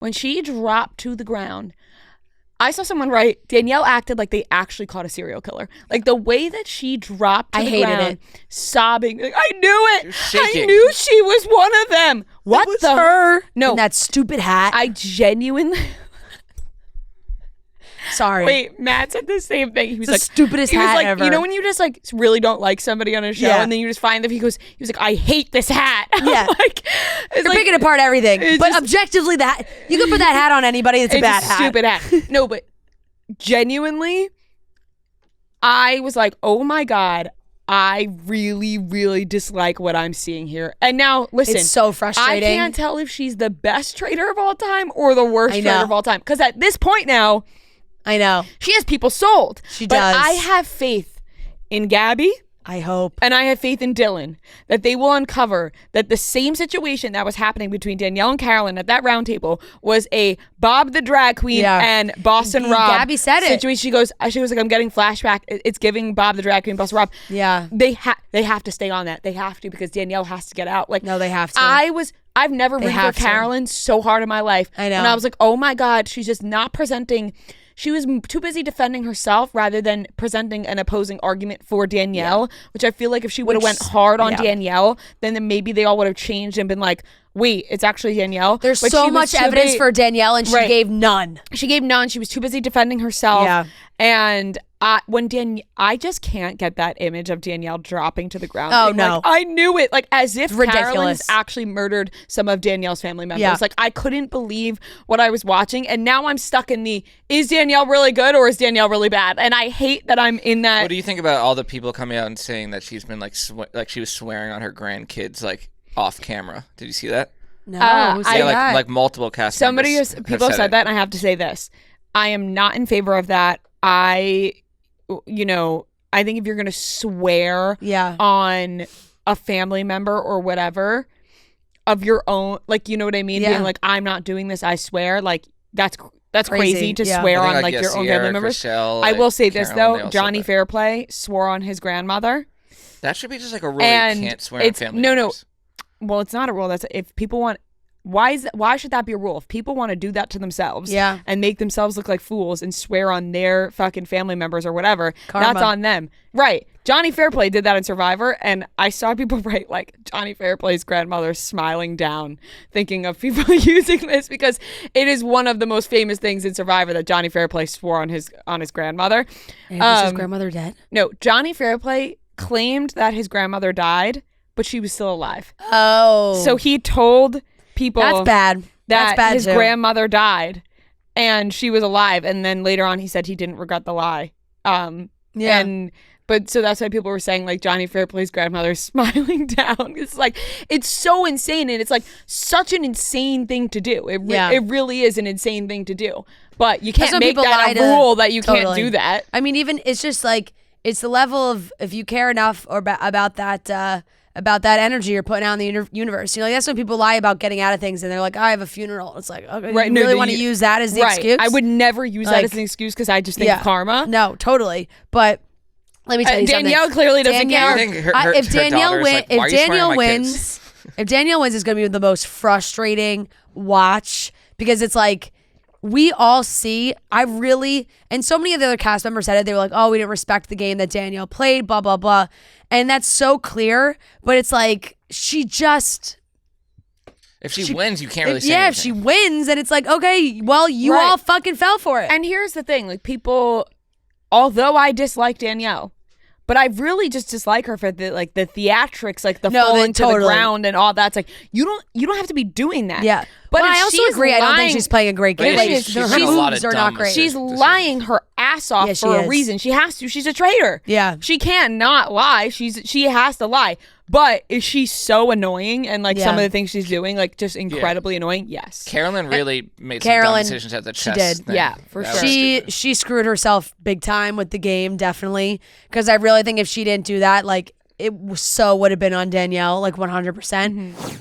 when she dropped to the ground, I saw someone write, Danielle acted like they actually caught a serial killer. Like the way that she dropped to the ground, sobbing. Like, I knew it. I knew she was one of them. What it was her? No. In that stupid hat. I genuinely... Sorry. Wait, Matt said the same thing. He was the like, stupidest hat ever. You know when you just like really don't like somebody on a show and then you just find that he was like, I hate this hat. Yeah. Like, you're picking apart everything. But objectively, that you can put that hat on anybody. It's a bad hat. Stupid hat. No, but genuinely, I was like, oh my God, I really, really dislike what I'm seeing here. And now, listen. It's so frustrating. I can't tell if she's the best traitor of all time or the worst traitor of all time. Because at this point now, I know. she has people sold. She does. But I have faith in Gabby. I hope. And I have faith in Dylan that they will uncover that the same situation that was happening between Danielle and Carolyn at that round table was a Bob the drag queen and Boston Rob Gabby said situation. She was like, I'm getting flashback. It's giving Bob the drag queen, Boston Rob. Yeah. They have to stay on that. They have to because Danielle has to get out. Like, no, they have to. I've never rooted for Carolyn so hard in my life. I know. And I was like, oh my God, she's just not presenting. She was too busy defending herself rather than presenting an opposing argument for Danielle, which I feel like if she would have went hard on Danielle, then maybe they all would have changed and been like, wait, it's actually Danielle. There's so much evidence for Danielle and she gave none. She gave none. She was too busy defending herself. Yeah. And I just can't get that image of Danielle dropping to the ground. Oh, no. Like, I knew it. Like, as if ridiculous. Carolyn's actually murdered some of Danielle's family members. Yeah. Like, I couldn't believe what I was watching. And now I'm stuck in is Danielle really good or is Danielle really bad? And I hate that I'm in that. What do you think about all the people coming out and saying that she's been like she was swearing on her grandkids like off camera? Did you see that? No. Like multiple cast members People have said that, and I have to say this. I am not in favor of that. I think if you're going to swear on a family member or whatever of your own, like, you know what I mean? Being like, I'm not doing this, I swear. Like, that's crazy to swear on like your own family members. I will say this, though. Johnny Fairplay swore on his grandmother. That should be just like a rule. You can't swear on family members. Well, it's not a rule. That's if people want... Why should that be a rule? If people want to do that to themselves and make themselves look like fools and swear on their fucking family members or whatever, that's on them. Right. Johnny Fairplay did that in Survivor, and I saw people write like Johnny Fairplay's grandmother smiling down, thinking of people using this because it is one of the most famous things in Survivor that Johnny Fairplay swore on his grandmother. Was his grandmother dead? No, Johnny Fairplay claimed that his grandmother died, but she was still alive. Oh. So he told people that's bad. That that's bad his too. grandmother died and she was alive, and then later on he said he didn't regret the lie. But so that's why people were saying like Johnny Fairplay's grandmother smiling down. It's like, it's so insane, and it's like such an insane thing to do. It really is an insane thing to do. But you can't make that a rule that you can't do that. I mean, even it's just like it's the level of if you care enough or about that energy you're putting out in the universe. You know, like that's when people lie about getting out of things and they're like, I have a funeral. It's like, okay, you really want to use that as the excuse? I would never use that as an excuse because I just think of karma. No, totally. But let me tell you something. Danielle clearly doesn't care. If Danielle wins, if Danielle wins, it's going to be the most frustrating watch because it's like, we all see, and so many of the other cast members said it, they were like, oh, we didn't respect the game that Danielle played, blah, blah, blah. And that's so clear, but it's like, she just... If she wins, you can't really say anything. Yeah, if she wins, then it's like, okay, well, you all fucking fell for it. And here's the thing, like people, although I dislike Danielle, but I really just dislike her for the theatrics, like the falling to the ground and all that. It's like you don't have to be doing that. Yeah, but I also agree. I don't think she's playing a great game. She's her moves are not great. She's lying her ass off for a reason. She has to. She's a traitor. Yeah, she can't not lie. She has to lie. But is she so annoying and like some of the things she's doing, like just incredibly annoying? Yes. Carolyn really made some dumb decisions at the chess. She did. Thing. Yeah, for sure. She screwed herself big time with the game, definitely. Because I really think if she didn't do that, like it would have been on Danielle, like 100%.